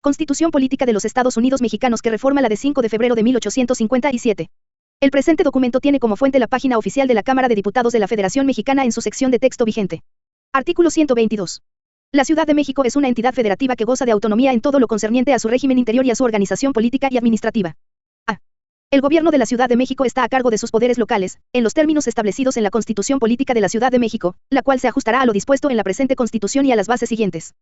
Constitución Política de los Estados Unidos Mexicanos que reforma la de 5 de febrero de 1857. El presente documento tiene como fuente la página oficial de la Cámara de Diputados de la Federación Mexicana en su sección de texto vigente. Artículo 122. La Ciudad de México es una entidad federativa que goza de autonomía en todo lo concerniente a su régimen interior y a su organización política y administrativa. A. El gobierno de la Ciudad de México está a cargo de sus poderes locales, en los términos establecidos en la Constitución Política de la Ciudad de México, la cual se ajustará a lo dispuesto en la presente Constitución y a las bases siguientes.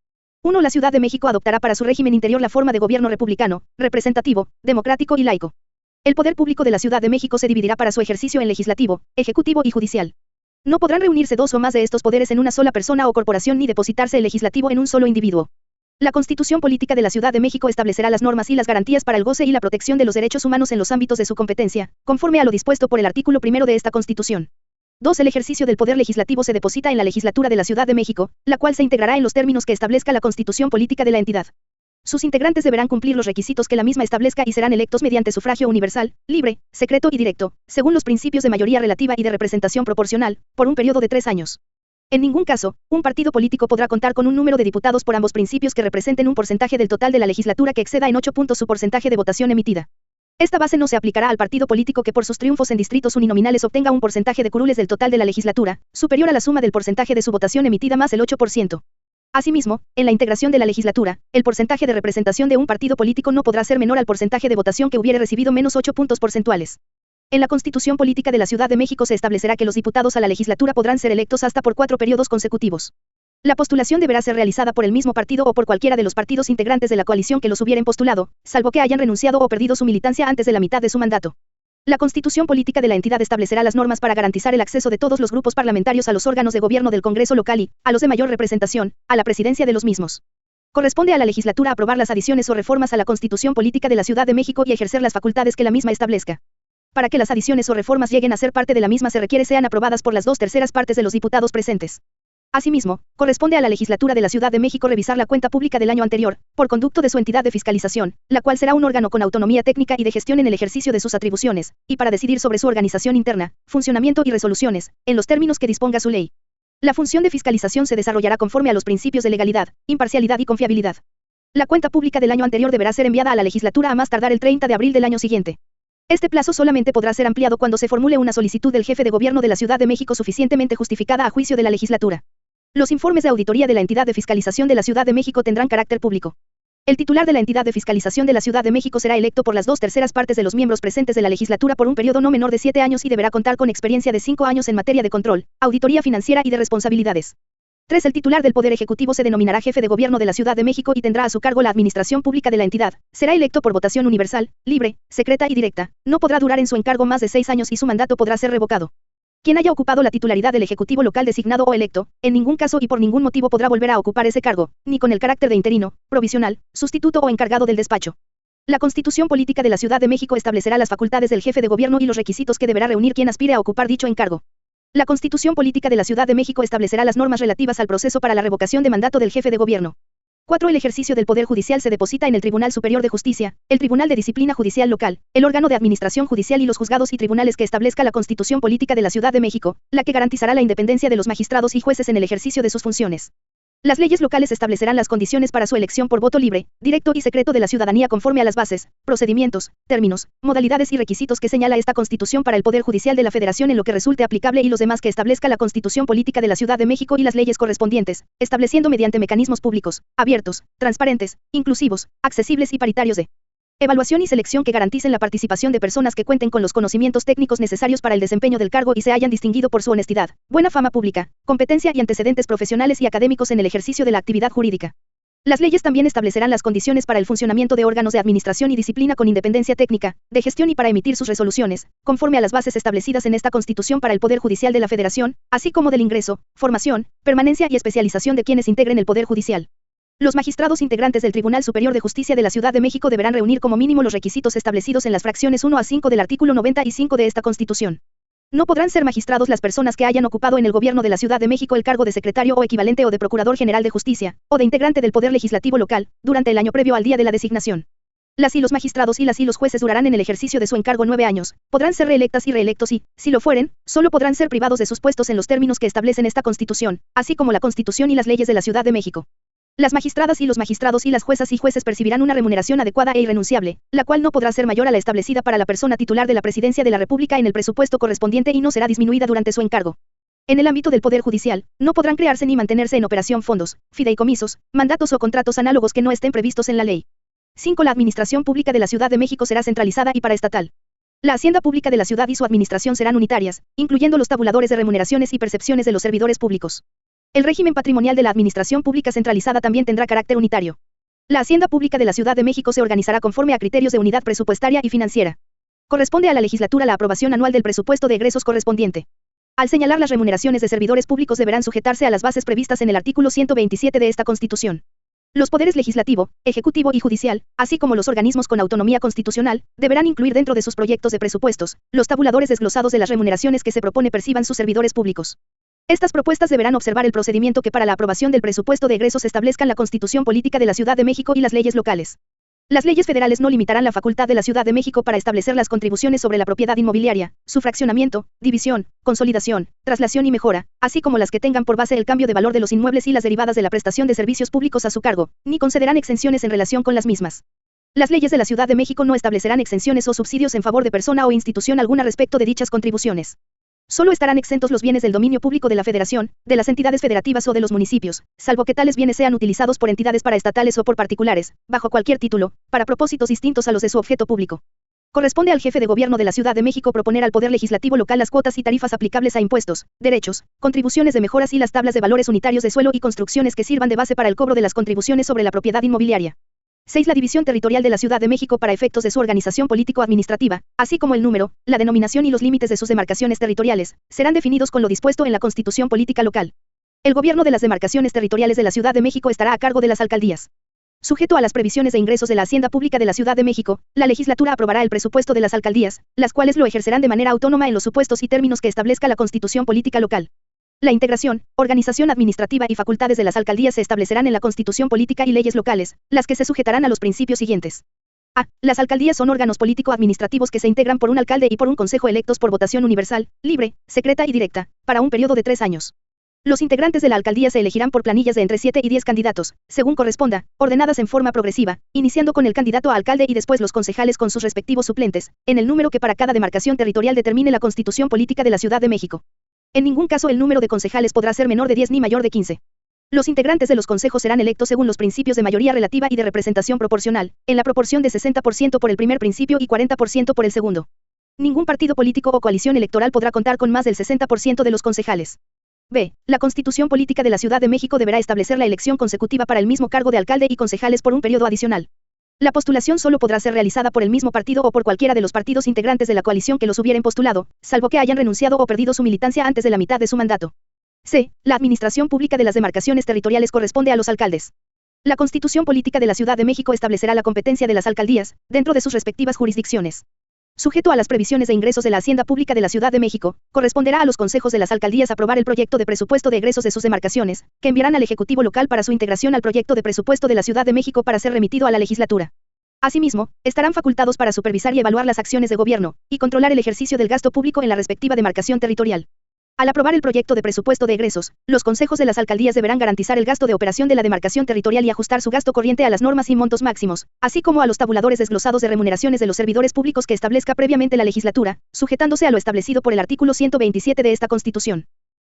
1. La Ciudad de México adoptará para su régimen interior la forma de gobierno republicano, representativo, democrático y laico. El poder público de la Ciudad de México se dividirá para su ejercicio en legislativo, ejecutivo y judicial. No podrán reunirse dos o más de estos poderes en una sola persona o corporación ni depositarse el legislativo en un solo individuo. La Constitución Política de la Ciudad de México establecerá las normas y las garantías para el goce y la protección de los derechos humanos en los ámbitos de su competencia, conforme a lo dispuesto por el artículo 1 de esta Constitución. 2. El ejercicio del poder legislativo se deposita en la legislatura de la Ciudad de México, la cual se integrará en los términos que establezca la Constitución Política de la entidad. Sus integrantes deberán cumplir los requisitos que la misma establezca y serán electos mediante sufragio universal, libre, secreto y directo, según los principios de mayoría relativa y de representación proporcional, por un periodo de 3 años. En ningún caso, un partido político podrá contar con un número de diputados por ambos principios que representen un porcentaje del total de la legislatura que exceda en 8 puntos su porcentaje de votación emitida. Esta base no se aplicará al partido político que por sus triunfos en distritos uninominales obtenga un porcentaje de curules del total de la legislatura, superior a la suma del porcentaje de su votación emitida más el 8%. Asimismo, en la integración de la legislatura, el porcentaje de representación de un partido político no podrá ser menor al porcentaje de votación que hubiere recibido menos 8 puntos porcentuales. En la Constitución Política de la Ciudad de México se establecerá que los diputados a la legislatura podrán ser electos hasta por 4 periodos consecutivos. La postulación deberá ser realizada por el mismo partido o por cualquiera de los partidos integrantes de la coalición que los hubieren postulado, salvo que hayan renunciado o perdido su militancia antes de la mitad de su mandato. La Constitución Política de la entidad establecerá las normas para garantizar el acceso de todos los grupos parlamentarios a los órganos de gobierno del Congreso local y, a los de mayor representación, a la presidencia de los mismos. Corresponde a la legislatura aprobar las adiciones o reformas a la Constitución Política de la Ciudad de México y ejercer las facultades que la misma establezca. Para que las adiciones o reformas lleguen a ser parte de la misma se requiere sean aprobadas por las 2/3 partes de los diputados presentes. Asimismo, corresponde a la legislatura de la Ciudad de México revisar la cuenta pública del año anterior, por conducto de su entidad de fiscalización, la cual será un órgano con autonomía técnica y de gestión en el ejercicio de sus atribuciones, y para decidir sobre su organización interna, funcionamiento y resoluciones, en los términos que disponga su ley. La función de fiscalización se desarrollará conforme a los principios de legalidad, imparcialidad y confiabilidad. La cuenta pública del año anterior deberá ser enviada a la legislatura a más tardar el 30 de abril del año siguiente. Este plazo solamente podrá ser ampliado cuando se formule una solicitud del jefe de gobierno de la Ciudad de México suficientemente justificada a juicio de la legislatura. Los informes de auditoría de la entidad de fiscalización de la Ciudad de México tendrán carácter público. El titular de la entidad de fiscalización de la Ciudad de México será electo por las 2/3 partes de los miembros presentes de la legislatura por un periodo no menor de 7 años y deberá contar con experiencia de 5 años en materia de control, auditoría financiera y de responsabilidades. 3. El titular del Poder Ejecutivo se denominará jefe de gobierno de la Ciudad de México y tendrá a su cargo la administración pública de la entidad. Será electo por votación universal, libre, secreta y directa. No podrá durar en su encargo más de 6 años y su mandato podrá ser revocado. Quien haya ocupado la titularidad del Ejecutivo local designado o electo, en ningún caso y por ningún motivo podrá volver a ocupar ese cargo, ni con el carácter de interino, provisional, sustituto o encargado del despacho. La Constitución Política de la Ciudad de México establecerá las facultades del jefe de gobierno y los requisitos que deberá reunir quien aspire a ocupar dicho encargo. La Constitución Política de la Ciudad de México establecerá las normas relativas al proceso para la revocación de mandato del jefe de gobierno. 4. El ejercicio del Poder Judicial se deposita en el Tribunal Superior de Justicia, el Tribunal de Disciplina Judicial Local, el órgano de administración judicial y los juzgados y tribunales que establezca la Constitución Política de la Ciudad de México, la que garantizará la independencia de los magistrados y jueces en el ejercicio de sus funciones. Las leyes locales establecerán las condiciones para su elección por voto libre, directo y secreto de la ciudadanía conforme a las bases, procedimientos, términos, modalidades y requisitos que señala esta Constitución para el Poder Judicial de la Federación en lo que resulte aplicable y los demás que establezca la Constitución Política de la Ciudad de México y las leyes correspondientes, estableciendo mediante mecanismos públicos, abiertos, transparentes, inclusivos, accesibles y paritarios de evaluación y selección que garanticen la participación de personas que cuenten con los conocimientos técnicos necesarios para el desempeño del cargo y se hayan distinguido por su honestidad, buena fama pública, competencia y antecedentes profesionales y académicos en el ejercicio de la actividad jurídica. Las leyes también establecerán las condiciones para el funcionamiento de órganos de administración y disciplina con independencia técnica, de gestión y para emitir sus resoluciones, conforme a las bases establecidas en esta Constitución para el Poder Judicial de la Federación, así como del ingreso, formación, permanencia y especialización de quienes integren el Poder Judicial. Los magistrados integrantes del Tribunal Superior de Justicia de la Ciudad de México deberán reunir como mínimo los requisitos establecidos en las fracciones 1 a 5 del artículo 95 de esta Constitución. No podrán ser magistrados las personas que hayan ocupado en el gobierno de la Ciudad de México el cargo de secretario o equivalente o de Procurador General de Justicia, o de integrante del Poder Legislativo local, durante el año previo al día de la designación. Las y los magistrados y las y los jueces durarán en el ejercicio de su encargo 9 años, podrán ser reelectas y reelectos y, si lo fueren, solo podrán ser privados de sus puestos en los términos que establecen esta Constitución, así como la Constitución y las leyes de la Ciudad de México. Las magistradas y los magistrados y las juezas y jueces percibirán una remuneración adecuada e irrenunciable, la cual no podrá ser mayor a la establecida para la persona titular de la presidencia de la República en el presupuesto correspondiente y no será disminuida durante su encargo. En el ámbito del Poder Judicial, no podrán crearse ni mantenerse en operación fondos, fideicomisos, mandatos o contratos análogos que no estén previstos en la ley. 5. La administración pública de la Ciudad de México será centralizada y paraestatal. La hacienda pública de la ciudad y su administración serán unitarias, incluyendo los tabuladores de remuneraciones y percepciones de los servidores públicos. El régimen patrimonial de la administración pública centralizada también tendrá carácter unitario. La hacienda pública de la Ciudad de México se organizará conforme a criterios de unidad presupuestaria y financiera. Corresponde a la legislatura la aprobación anual del presupuesto de egresos correspondiente. Al señalar las remuneraciones de servidores públicos deberán sujetarse a las bases previstas en el artículo 127 de esta Constitución. Los poderes legislativo, ejecutivo y judicial, así como los organismos con autonomía constitucional, deberán incluir dentro de sus proyectos de presupuestos los tabuladores desglosados de las remuneraciones que se propone perciban sus servidores públicos. Estas propuestas deberán observar el procedimiento que para la aprobación del presupuesto de egresos establezcan la Constitución Política de la Ciudad de México y las leyes locales. Las leyes federales no limitarán la facultad de la Ciudad de México para establecer las contribuciones sobre la propiedad inmobiliaria, su fraccionamiento, división, consolidación, traslación y mejora, así como las que tengan por base el cambio de valor de los inmuebles y las derivadas de la prestación de servicios públicos a su cargo, ni concederán exenciones en relación con las mismas. Las leyes de la Ciudad de México no establecerán exenciones o subsidios en favor de persona o institución alguna respecto de dichas contribuciones. Solo estarán exentos los bienes del dominio público de la Federación, de las entidades federativas o de los municipios, salvo que tales bienes sean utilizados por entidades paraestatales o por particulares, bajo cualquier título, para propósitos distintos a los de su objeto público. Corresponde al jefe de gobierno de la Ciudad de México proponer al Poder Legislativo local las cuotas y tarifas aplicables a impuestos, derechos, contribuciones de mejoras y las tablas de valores unitarios de suelo y construcciones que sirvan de base para el cobro de las contribuciones sobre la propiedad inmobiliaria. 6. La división territorial de la Ciudad de México para efectos de su organización político-administrativa, así como el número, la denominación y los límites de sus demarcaciones territoriales, serán definidos con lo dispuesto en la Constitución Política Local. El gobierno de las demarcaciones territoriales de la Ciudad de México estará a cargo de las alcaldías. Sujeto a las previsiones de ingresos de la Hacienda Pública de la Ciudad de México, la legislatura aprobará el presupuesto de las alcaldías, las cuales lo ejercerán de manera autónoma en los supuestos y términos que establezca la Constitución Política Local. La integración, organización administrativa y facultades de las alcaldías se establecerán en la Constitución Política y leyes locales, las que se sujetarán a los principios siguientes. A. Las alcaldías son órganos político-administrativos que se integran por un alcalde y por un consejo electos por votación universal, libre, secreta y directa, para un periodo de 3 años. Los integrantes de la alcaldía se elegirán por planillas de entre 7 y 10 candidatos, según corresponda, ordenadas en forma progresiva, iniciando con el candidato a alcalde y después los concejales con sus respectivos suplentes, en el número que para cada demarcación territorial determine la Constitución Política de la Ciudad de México. En ningún caso el número de concejales podrá ser menor de 10 ni mayor de 15. Los integrantes de los consejos serán electos según los principios de mayoría relativa y de representación proporcional, en la proporción de 60% por el primer principio y 40% por el segundo. Ningún partido político o coalición electoral podrá contar con más del 60% de los concejales. B. La Constitución Política de la Ciudad de México deberá establecer la elección consecutiva para el mismo cargo de alcalde y concejales por un periodo adicional. La postulación solo podrá ser realizada por el mismo partido o por cualquiera de los partidos integrantes de la coalición que los hubieren postulado, salvo que hayan renunciado o perdido su militancia antes de la mitad de su mandato. C. La administración pública de las demarcaciones territoriales corresponde a los alcaldes. La Constitución Política de la Ciudad de México establecerá la competencia de las alcaldías, dentro de sus respectivas jurisdicciones. Sujeto a las previsiones de ingresos de la Hacienda Pública de la Ciudad de México, corresponderá a los consejos de las alcaldías aprobar el proyecto de presupuesto de egresos de sus demarcaciones, que enviarán al Ejecutivo local para su integración al proyecto de presupuesto de la Ciudad de México para ser remitido a la legislatura. Asimismo, estarán facultados para supervisar y evaluar las acciones de gobierno, y controlar el ejercicio del gasto público en la respectiva demarcación territorial. Al aprobar el proyecto de presupuesto de egresos, los consejos de las alcaldías deberán garantizar el gasto de operación de la demarcación territorial y ajustar su gasto corriente a las normas y montos máximos, así como a los tabuladores desglosados de remuneraciones de los servidores públicos que establezca previamente la legislatura, sujetándose a lo establecido por el artículo 127 de esta Constitución.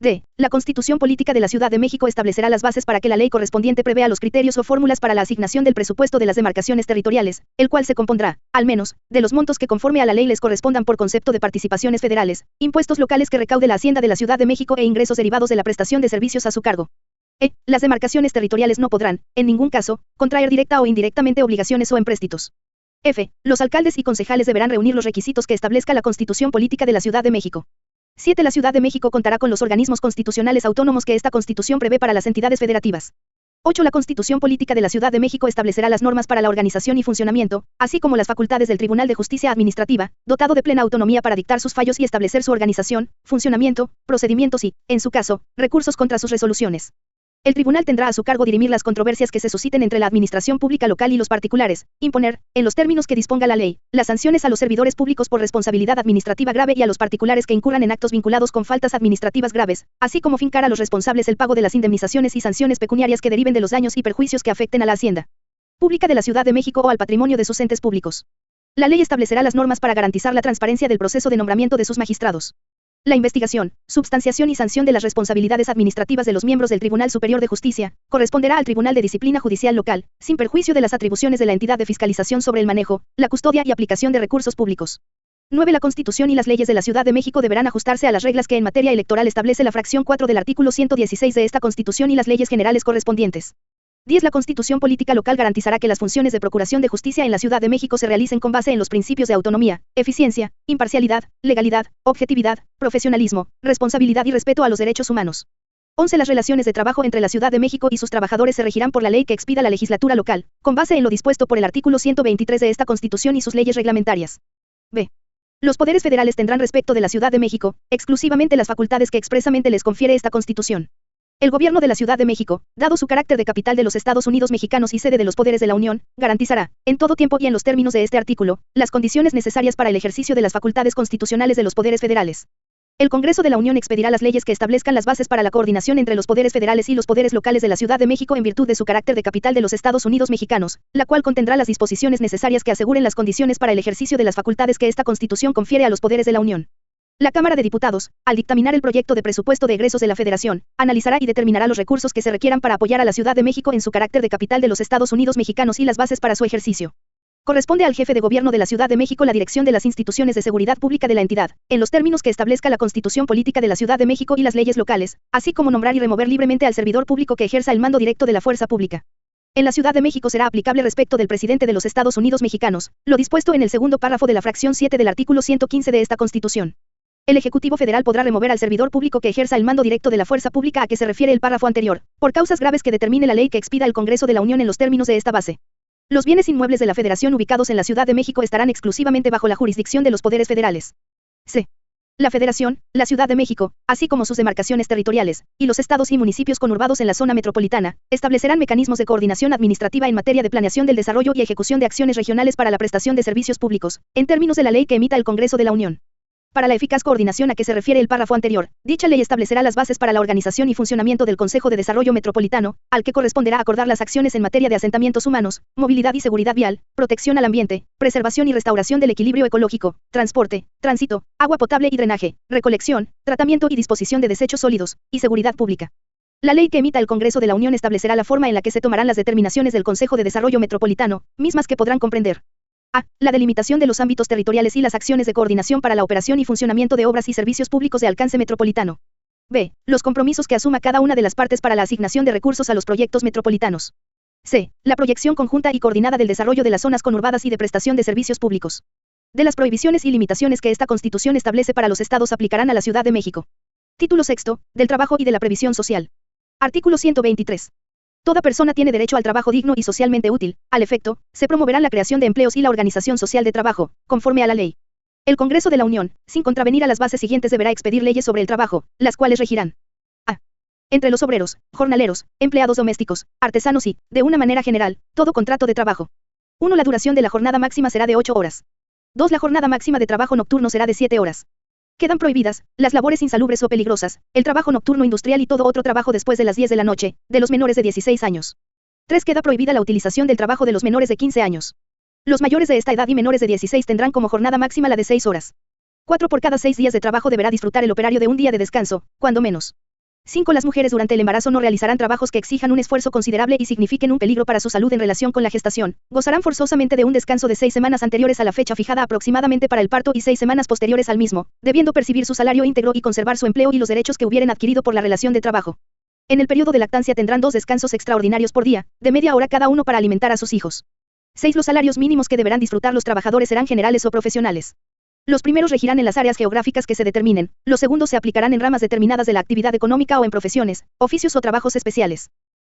D. La Constitución Política de la Ciudad de México establecerá las bases para que la ley correspondiente prevea los criterios o fórmulas para la asignación del presupuesto de las demarcaciones territoriales, el cual se compondrá, al menos, de los montos que conforme a la ley les correspondan por concepto de participaciones federales, impuestos locales que recaude la Hacienda de la Ciudad de México e ingresos derivados de la prestación de servicios a su cargo. E. Las demarcaciones territoriales no podrán, en ningún caso, contraer directa o indirectamente obligaciones o empréstitos. F. Los alcaldes y concejales deberán reunir los requisitos que establezca la Constitución Política de la Ciudad de México. 7. La Ciudad de México contará con los organismos constitucionales autónomos que esta Constitución prevé para las entidades federativas. 8. La Constitución Política de la Ciudad de México establecerá las normas para la organización y funcionamiento, así como las facultades del Tribunal de Justicia Administrativa, dotado de plena autonomía para dictar sus fallos y establecer su organización, funcionamiento, procedimientos y, en su caso, recursos contra sus resoluciones. El tribunal tendrá a su cargo dirimir las controversias que se susciten entre la administración pública local y los particulares, imponer, en los términos que disponga la ley, las sanciones a los servidores públicos por responsabilidad administrativa grave y a los particulares que incurran en actos vinculados con faltas administrativas graves, así como fincar a los responsables el pago de las indemnizaciones y sanciones pecuniarias que deriven de los daños y perjuicios que afecten a la hacienda pública de la Ciudad de México o al patrimonio de sus entes públicos. La ley establecerá las normas para garantizar la transparencia del proceso de nombramiento de sus magistrados. La investigación, substanciación y sanción de las responsabilidades administrativas de los miembros del Tribunal Superior de Justicia corresponderá al Tribunal de Disciplina Judicial Local, sin perjuicio de las atribuciones de la entidad de fiscalización sobre el manejo, la custodia y aplicación de recursos públicos. 9. La Constitución y las leyes de la Ciudad de México deberán ajustarse a las reglas que en materia electoral establece la fracción 4 del artículo 116 de esta Constitución y las leyes generales correspondientes. 10. La Constitución política local garantizará que las funciones de procuración de justicia en la Ciudad de México se realicen con base en los principios de autonomía, eficiencia, imparcialidad, legalidad, objetividad, profesionalismo, responsabilidad y respeto a los derechos humanos. 11. Las relaciones de trabajo entre la Ciudad de México y sus trabajadores se regirán por la ley que expida la legislatura local, con base en lo dispuesto por el artículo 123 de esta Constitución y sus leyes reglamentarias. B. Los poderes federales tendrán respecto de la Ciudad de México, exclusivamente las facultades que expresamente les confiere esta Constitución. El gobierno de la Ciudad de México, dado su carácter de capital de los Estados Unidos mexicanos y sede de los poderes de la Unión, garantizará, en todo tiempo y en los términos de este artículo, las condiciones necesarias para el ejercicio de las facultades constitucionales de los poderes federales. El Congreso de la Unión expedirá las leyes que establezcan las bases para la coordinación entre los poderes federales y los poderes locales de la Ciudad de México en virtud de su carácter de capital de los Estados Unidos mexicanos, la cual contendrá las disposiciones necesarias que aseguren las condiciones para el ejercicio de las facultades que esta Constitución confiere a los poderes de la Unión. La Cámara de Diputados, al dictaminar el proyecto de presupuesto de egresos de la Federación, analizará y determinará los recursos que se requieran para apoyar a la Ciudad de México en su carácter de capital de los Estados Unidos mexicanos y las bases para su ejercicio. Corresponde al jefe de gobierno de la Ciudad de México la dirección de las instituciones de seguridad pública de la entidad, en los términos que establezca la Constitución política de la Ciudad de México y las leyes locales, así como nombrar y remover libremente al servidor público que ejerza el mando directo de la fuerza pública. En la Ciudad de México será aplicable respecto del presidente de los Estados Unidos mexicanos, lo dispuesto en el segundo párrafo de la fracción 7 del artículo 115 de esta Constitución. El Ejecutivo Federal podrá remover al servidor público que ejerza el mando directo de la fuerza pública a que se refiere el párrafo anterior, por causas graves que determine la ley que expida el Congreso de la Unión en los términos de esta base. Los bienes inmuebles de la Federación ubicados en la Ciudad de México estarán exclusivamente bajo la jurisdicción de los poderes federales. C. La Federación, la Ciudad de México, así como sus demarcaciones territoriales, y los estados y municipios conurbados en la zona metropolitana, establecerán mecanismos de coordinación administrativa en materia de planeación del desarrollo y ejecución de acciones regionales para la prestación de servicios públicos, en términos de la ley que emita el Congreso de la Unión. Para la eficaz coordinación a que se refiere el párrafo anterior, dicha ley establecerá las bases para la organización y funcionamiento del Consejo de Desarrollo Metropolitano, al que corresponderá acordar las acciones en materia de asentamientos humanos, movilidad y seguridad vial, protección al ambiente, preservación y restauración del equilibrio ecológico, transporte, tránsito, agua potable y drenaje, recolección, tratamiento y disposición de desechos sólidos, y seguridad pública. La ley que emita el Congreso de la Unión establecerá la forma en la que se tomarán las determinaciones del Consejo de Desarrollo Metropolitano, mismas que podrán comprender: A. La delimitación de los ámbitos territoriales y las acciones de coordinación para la operación y funcionamiento de obras y servicios públicos de alcance metropolitano. B. Los compromisos que asuma cada una de las partes para la asignación de recursos a los proyectos metropolitanos. C. La proyección conjunta y coordinada del desarrollo de las zonas conurbadas y de prestación de servicios públicos. D. Las prohibiciones y limitaciones que esta Constitución establece para los estados aplicarán a la Ciudad de México. Título 6. Del trabajo y de la previsión social. Artículo 123. Toda persona tiene derecho al trabajo digno y socialmente útil. Al efecto, se promoverá la creación de empleos y la organización social de trabajo, conforme a la ley. El Congreso de la Unión, sin contravenir a las bases siguientes, deberá expedir leyes sobre el trabajo, las cuales regirán: A. Entre los obreros, jornaleros, empleados domésticos, artesanos y, de una manera general, todo contrato de trabajo. 1. La duración de la jornada máxima será de 8 horas. 2. La jornada máxima de trabajo nocturno será de 7 horas. Quedan prohibidas las labores insalubres o peligrosas, el trabajo nocturno industrial y todo otro trabajo después de las 10 de la noche, de los menores de 16 años. 3. Queda prohibida la utilización del trabajo de los menores de 15 años. Los mayores de esta edad y menores de 16 tendrán como jornada máxima la de 6 horas. 4. Por cada 6 días de trabajo deberá disfrutar el operario de un día de descanso, cuando menos. 5. Las mujeres durante el embarazo no realizarán trabajos que exijan un esfuerzo considerable y signifiquen un peligro para su salud en relación con la gestación. Gozarán forzosamente de un descanso de 6 semanas anteriores a la fecha fijada aproximadamente para el parto y 6 semanas posteriores al mismo, debiendo percibir su salario íntegro y conservar su empleo y los derechos que hubieren adquirido por la relación de trabajo. En el periodo de lactancia tendrán 2 descansos extraordinarios por día, de media hora cada uno para alimentar a sus hijos. 6. Los salarios mínimos que deberán disfrutar los trabajadores serán generales o profesionales. Los primeros regirán en las áreas geográficas que se determinen, los segundos se aplicarán en ramas determinadas de la actividad económica o en profesiones, oficios o trabajos especiales.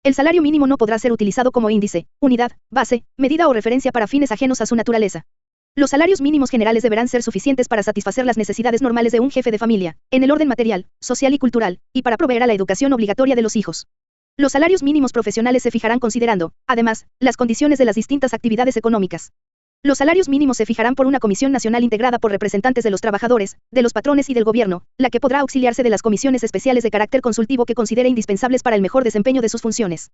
El salario mínimo no podrá ser utilizado como índice, unidad, base, medida o referencia para fines ajenos a su naturaleza. Los salarios mínimos generales deberán ser suficientes para satisfacer las necesidades normales de un jefe de familia, en el orden material, social y cultural, y para proveer a la educación obligatoria de los hijos. Los salarios mínimos profesionales se fijarán considerando, además, las condiciones de las distintas actividades económicas. Los salarios mínimos se fijarán por una comisión nacional integrada por representantes de los trabajadores, de los patrones y del gobierno, la que podrá auxiliarse de las comisiones especiales de carácter consultivo que considere indispensables para el mejor desempeño de sus funciones.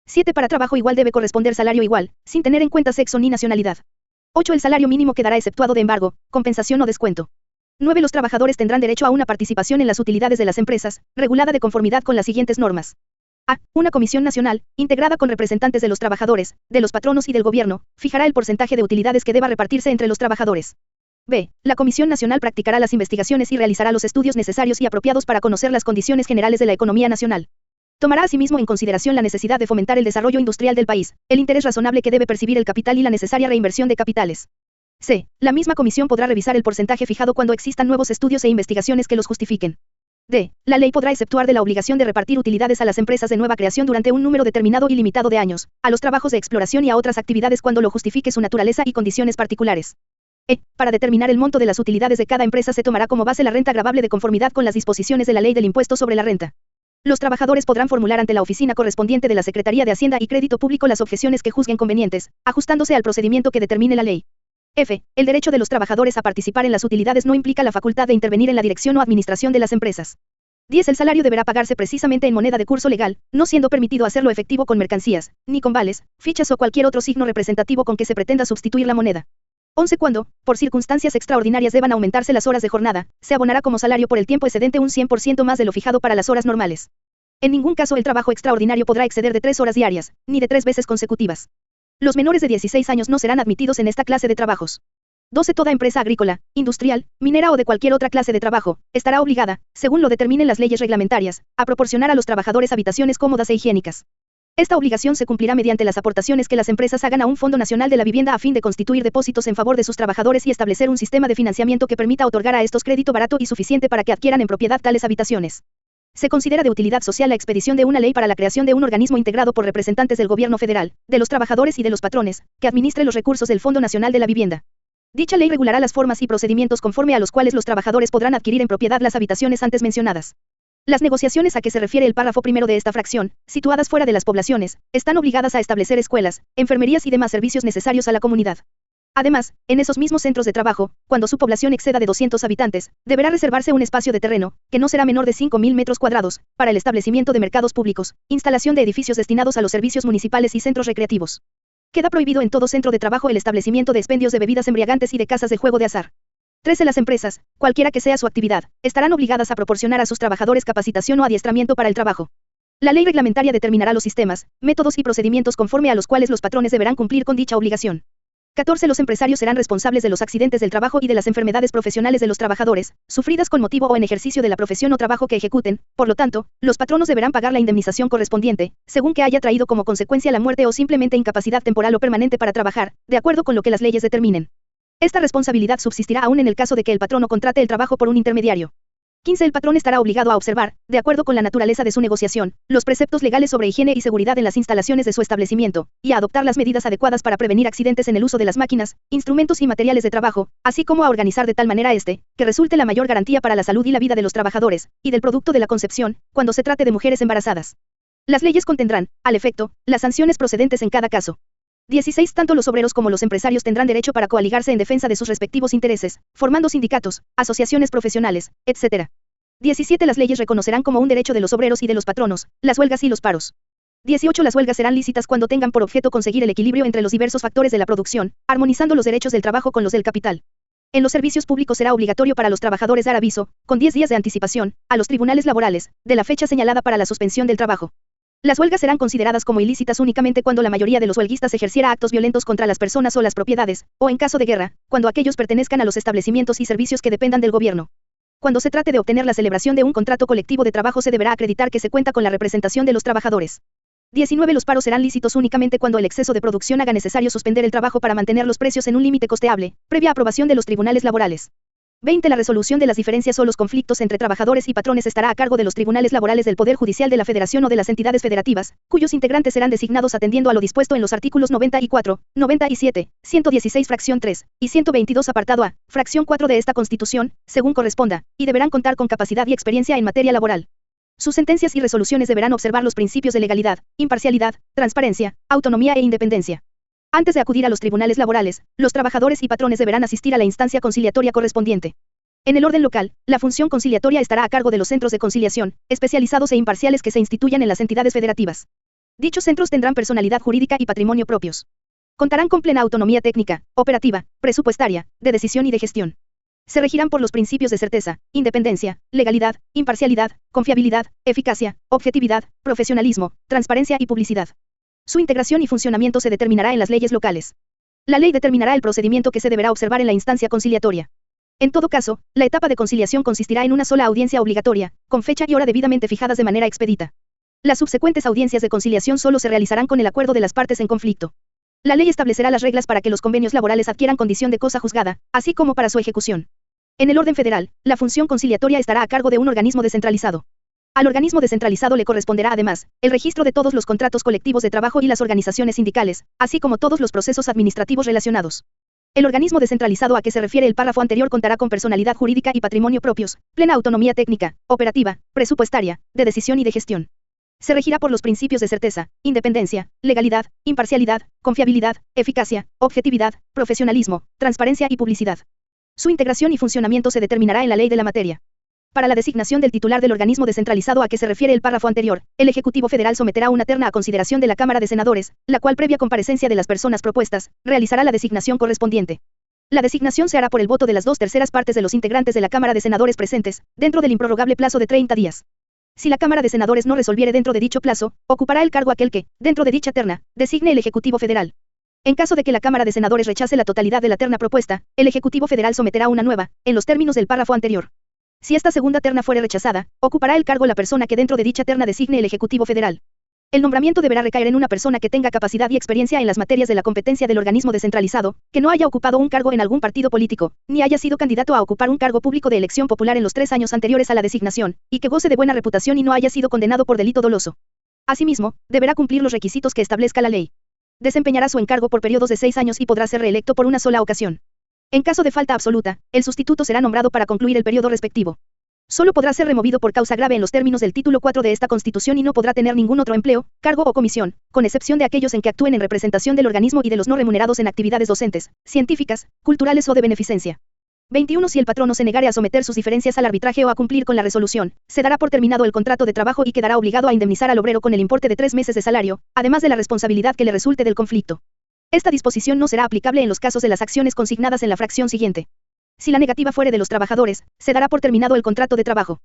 7. Para trabajo igual debe corresponder salario igual, sin tener en cuenta sexo ni nacionalidad. 8. El salario mínimo quedará exceptuado de embargo, compensación o descuento. 9. Los trabajadores tendrán derecho a una participación en las utilidades de las empresas, regulada de conformidad con las siguientes normas. A. Una comisión nacional, integrada con representantes de los trabajadores, de los patronos y del gobierno, fijará el porcentaje de utilidades que deba repartirse entre los trabajadores. B. La Comisión Nacional practicará las investigaciones y realizará los estudios necesarios y apropiados para conocer las condiciones generales de la economía nacional. Tomará asimismo en consideración la necesidad de fomentar el desarrollo industrial del país, el interés razonable que debe percibir el capital y la necesaria reinversión de capitales. C. La misma comisión podrá revisar el porcentaje fijado cuando existan nuevos estudios e investigaciones que los justifiquen. D. La ley podrá exceptuar de la obligación de repartir utilidades a las empresas de nueva creación durante un número determinado y limitado de años, a los trabajos de exploración y a otras actividades cuando lo justifique su naturaleza y condiciones particulares. E. Para determinar el monto de las utilidades de cada empresa se tomará como base la renta gravable de conformidad con las disposiciones de la ley del impuesto sobre la renta. Los trabajadores podrán formular ante la oficina correspondiente de la Secretaría de Hacienda y Crédito Público las objeciones que juzguen convenientes, ajustándose al procedimiento que determine la ley. F. El derecho de los trabajadores a participar en las utilidades no implica la facultad de intervenir en la dirección o administración de las empresas. 10. El salario deberá pagarse precisamente en moneda de curso legal, no siendo permitido hacerlo efectivo con mercancías, ni con vales, fichas o cualquier otro signo representativo con que se pretenda sustituir la moneda. 11. Cuando, por circunstancias extraordinarias deban aumentarse las horas de jornada, se abonará como salario por el tiempo excedente un 100% más de lo fijado para las horas normales. En ningún caso el trabajo extraordinario podrá exceder de 3 horas diarias, ni de 3 veces consecutivas. Los menores de 16 años no serán admitidos en esta clase de trabajos. 12. Toda empresa agrícola, industrial, minera o de cualquier otra clase de trabajo, estará obligada, según lo determinen las leyes reglamentarias, a proporcionar a los trabajadores habitaciones cómodas e higiénicas. Esta obligación se cumplirá mediante las aportaciones que las empresas hagan a un Fondo Nacional de la Vivienda a fin de constituir depósitos en favor de sus trabajadores y establecer un sistema de financiamiento que permita otorgar a estos crédito barato y suficiente para que adquieran en propiedad tales habitaciones. Se considera de utilidad social la expedición de una ley para la creación de un organismo integrado por representantes del gobierno federal, de los trabajadores y de los patrones, que administre los recursos del Fondo Nacional de la Vivienda. Dicha ley regulará las formas y procedimientos conforme a los cuales los trabajadores podrán adquirir en propiedad las habitaciones antes mencionadas. Las negociaciones a que se refiere el párrafo primero de esta fracción, situadas fuera de las poblaciones, están obligadas a establecer escuelas, enfermerías y demás servicios necesarios a la comunidad. Además, en esos mismos centros de trabajo, cuando su población exceda de 200 habitantes, deberá reservarse un espacio de terreno, que no será menor de 5.000 metros cuadrados, para el establecimiento de mercados públicos, instalación de edificios destinados a los servicios municipales y centros recreativos. Queda prohibido en todo centro de trabajo el establecimiento de expendios de bebidas embriagantes y de casas de juego de azar. 13. Las empresas, cualquiera que sea su actividad, estarán obligadas a proporcionar a sus trabajadores capacitación o adiestramiento para el trabajo. La ley reglamentaria determinará los sistemas, métodos y procedimientos conforme a los cuales los patrones deberán cumplir con dicha obligación. 14. Los empresarios serán responsables de los accidentes del trabajo y de las enfermedades profesionales de los trabajadores, sufridas con motivo o en ejercicio de la profesión o trabajo que ejecuten. Por lo tanto, los patronos deberán pagar la indemnización correspondiente, según que haya traído como consecuencia la muerte o simplemente incapacidad temporal o permanente para trabajar, de acuerdo con lo que las leyes determinen. Esta responsabilidad subsistirá aún en el caso de que el patrono contrate el trabajo por un intermediario. 15. El patrón estará obligado a observar, de acuerdo con la naturaleza de su negociación, los preceptos legales sobre higiene y seguridad en las instalaciones de su establecimiento, y a adoptar las medidas adecuadas para prevenir accidentes en el uso de las máquinas, instrumentos y materiales de trabajo, así como a organizar de tal manera que resulte la mayor garantía para la salud y la vida de los trabajadores, y del producto de la concepción, cuando se trate de mujeres embarazadas. Las leyes contendrán, al efecto, las sanciones procedentes en cada caso. 16. Tanto los obreros como los empresarios tendrán derecho para coaligarse en defensa de sus respectivos intereses, formando sindicatos, asociaciones profesionales, etc. 17. Las leyes reconocerán como un derecho de los obreros y de los patronos, las huelgas y los paros. 18. Las huelgas serán lícitas cuando tengan por objeto conseguir el equilibrio entre los diversos factores de la producción, armonizando los derechos del trabajo con los del capital. En los servicios públicos será obligatorio para los trabajadores dar aviso, con 10 días de anticipación, a los tribunales laborales, de la fecha señalada para la suspensión del trabajo. Las huelgas serán consideradas como ilícitas únicamente cuando la mayoría de los huelguistas ejerciera actos violentos contra las personas o las propiedades, o en caso de guerra, cuando aquellos pertenezcan a los establecimientos y servicios que dependan del gobierno. Cuando se trate de obtener la celebración de un contrato colectivo de trabajo se deberá acreditar que se cuenta con la representación de los trabajadores. 19. Los paros serán lícitos únicamente cuando el exceso de producción haga necesario suspender el trabajo para mantener los precios en un límite costeable, previa aprobación de los tribunales laborales. 20. La resolución de las diferencias o los conflictos entre trabajadores y patrones estará a cargo de los tribunales laborales del Poder Judicial de la Federación o de las entidades federativas, cuyos integrantes serán designados atendiendo a lo dispuesto en los artículos 94, 97, 116 fracción 3, y 122 apartado A, fracción 4 de esta Constitución, según corresponda, y deberán contar con capacidad y experiencia en materia laboral. Sus sentencias y resoluciones deberán observar los principios de legalidad, imparcialidad, transparencia, autonomía e independencia. Antes de acudir a los tribunales laborales, los trabajadores y patrones deberán asistir a la instancia conciliatoria correspondiente. En el orden local, la función conciliatoria estará a cargo de los centros de conciliación, especializados e imparciales que se instituyan en las entidades federativas. Dichos centros tendrán personalidad jurídica y patrimonio propios. Contarán con plena autonomía técnica, operativa, presupuestaria, de decisión y de gestión. Se regirán por los principios de certeza, independencia, legalidad, imparcialidad, confiabilidad, eficacia, objetividad, profesionalismo, transparencia y publicidad. Su integración y funcionamiento se determinará en las leyes locales. La ley determinará el procedimiento que se deberá observar en la instancia conciliatoria. En todo caso, la etapa de conciliación consistirá en una sola audiencia obligatoria, con fecha y hora debidamente fijadas de manera expedita. Las subsecuentes audiencias de conciliación solo se realizarán con el acuerdo de las partes en conflicto. La ley establecerá las reglas para que los convenios laborales adquieran condición de cosa juzgada, así como para su ejecución. En el orden federal, la función conciliatoria estará a cargo de un organismo descentralizado. Al organismo descentralizado le corresponderá además el registro de todos los contratos colectivos de trabajo y las organizaciones sindicales, así como todos los procesos administrativos relacionados. El organismo descentralizado a que se refiere el párrafo anterior contará con personalidad jurídica y patrimonio propios, plena autonomía técnica, operativa, presupuestaria, de decisión y de gestión. Se regirá por los principios de certeza, independencia, legalidad, imparcialidad, confiabilidad, eficacia, objetividad, profesionalismo, transparencia y publicidad. Su integración y funcionamiento se determinará en la ley de la materia. Para la designación del titular del organismo descentralizado a que se refiere el párrafo anterior, el Ejecutivo Federal someterá una terna a consideración de la Cámara de Senadores, la cual previa comparecencia de las personas propuestas, realizará la designación correspondiente. La designación se hará por el voto de las 2/3 partes de los integrantes de la Cámara de Senadores presentes, dentro del improrrogable plazo de 30 días. Si la Cámara de Senadores no resolviere dentro de dicho plazo, ocupará el cargo aquel que, dentro de dicha terna, designe el Ejecutivo Federal. En caso de que la Cámara de Senadores rechace la totalidad de la terna propuesta, el Ejecutivo Federal someterá una nueva, en los términos del párrafo anterior. Si esta segunda terna fuere rechazada, ocupará el cargo la persona que dentro de dicha terna designe el Ejecutivo Federal. El nombramiento deberá recaer en una persona que tenga capacidad y experiencia en las materias de la competencia del organismo descentralizado, que no haya ocupado un cargo en algún partido político, ni haya sido candidato a ocupar un cargo público de elección popular en los 3 años anteriores a la designación, y que goce de buena reputación y no haya sido condenado por delito doloso. Asimismo, deberá cumplir los requisitos que establezca la ley. Desempeñará su encargo por periodos de 6 años y podrá ser reelecto por una sola ocasión. En caso de falta absoluta, el sustituto será nombrado para concluir el periodo respectivo. Solo podrá ser removido por causa grave en los términos del título 4 de esta Constitución y no podrá tener ningún otro empleo, cargo o comisión, con excepción de aquellos en que actúen en representación del organismo y de los no remunerados en actividades docentes, científicas, culturales o de beneficencia. 21. Si el patrono se negare a someter sus diferencias al arbitraje o a cumplir con la resolución, se dará por terminado el contrato de trabajo y quedará obligado a indemnizar al obrero con el importe de 3 meses de salario, además de la responsabilidad que le resulte del conflicto. Esta disposición no será aplicable en los casos de las acciones consignadas en la fracción siguiente. Si la negativa fuere de los trabajadores, se dará por terminado el contrato de trabajo.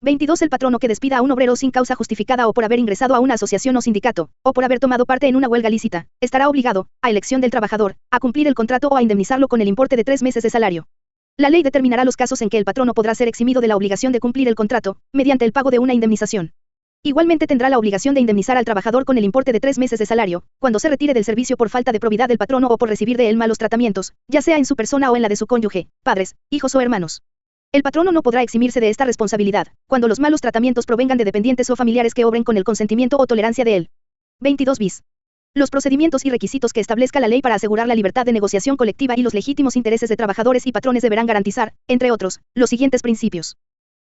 22. El patrono que despida a un obrero sin causa justificada o por haber ingresado a una asociación o sindicato, o por haber tomado parte en una huelga lícita, estará obligado, a elección del trabajador, a cumplir el contrato o a indemnizarlo con el importe de 3 meses de salario. La ley determinará los casos en que el patrono podrá ser eximido de la obligación de cumplir el contrato, mediante el pago de una indemnización. Igualmente tendrá la obligación de indemnizar al trabajador con el importe de 3 meses de salario, cuando se retire del servicio por falta de probidad del patrono o por recibir de él malos tratamientos, ya sea en su persona o en la de su cónyuge, padres, hijos o hermanos. El patrono no podrá eximirse de esta responsabilidad, cuando los malos tratamientos provengan de dependientes o familiares que obren con el consentimiento o tolerancia de él. 22 bis. Los procedimientos y requisitos que establezca la ley para asegurar la libertad de negociación colectiva y los legítimos intereses de trabajadores y patrones deberán garantizar, entre otros, los siguientes principios.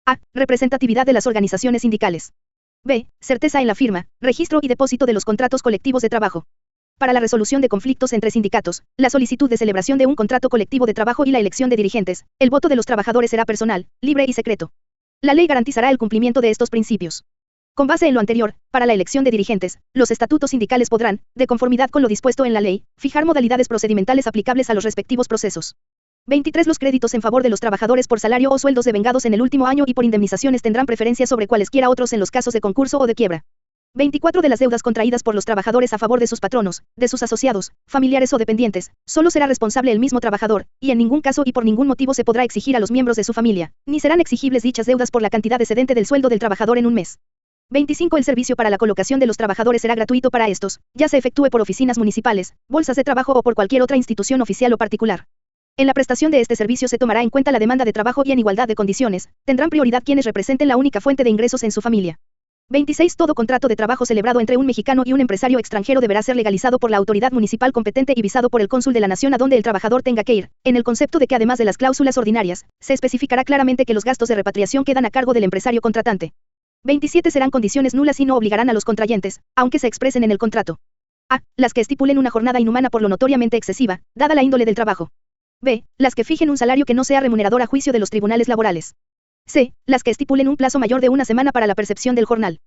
A. Representatividad de las organizaciones sindicales. B. Certeza en la firma, registro y depósito de los contratos colectivos de trabajo. Para la resolución de conflictos entre sindicatos, la solicitud de celebración de un contrato colectivo de trabajo y la elección de dirigentes, el voto de los trabajadores será personal, libre y secreto. La ley garantizará el cumplimiento de estos principios. Con base en lo anterior, para la elección de dirigentes, los estatutos sindicales podrán, de conformidad con lo dispuesto en la ley, fijar modalidades procedimentales aplicables a los respectivos procesos. 23. Los créditos en favor de los trabajadores por salario o sueldos devengados en el último año y por indemnizaciones tendrán preferencia sobre cualesquiera otros en los casos de concurso o de quiebra. 24. De las deudas contraídas por los trabajadores a favor de sus patronos, de sus asociados, familiares o dependientes, solo será responsable el mismo trabajador, y en ningún caso y por ningún motivo se podrá exigir a los miembros de su familia, ni serán exigibles dichas deudas por la cantidad excedente del sueldo del trabajador en un mes. 25. El servicio para la colocación de los trabajadores será gratuito para estos, ya se efectúe por oficinas municipales, bolsas de trabajo o por cualquier otra institución oficial o particular. En la prestación de este servicio se tomará en cuenta la demanda de trabajo y en igualdad de condiciones, tendrán prioridad quienes representen la única fuente de ingresos en su familia. 26. Todo contrato de trabajo celebrado entre un mexicano y un empresario extranjero deberá ser legalizado por la autoridad municipal competente y visado por el cónsul de la nación a donde el trabajador tenga que ir, en el concepto de que además de las cláusulas ordinarias, se especificará claramente que los gastos de repatriación quedan a cargo del empresario contratante. 27 serán condiciones nulas y no obligarán a los contrayentes, aunque se expresen en el contrato. A. Las que estipulen una jornada inhumana por lo notoriamente excesiva, dada la índole del trabajo. B. Las que fijen un salario que no sea remunerador a juicio de los tribunales laborales. C. Las que estipulen un plazo mayor de una semana para la percepción del jornal.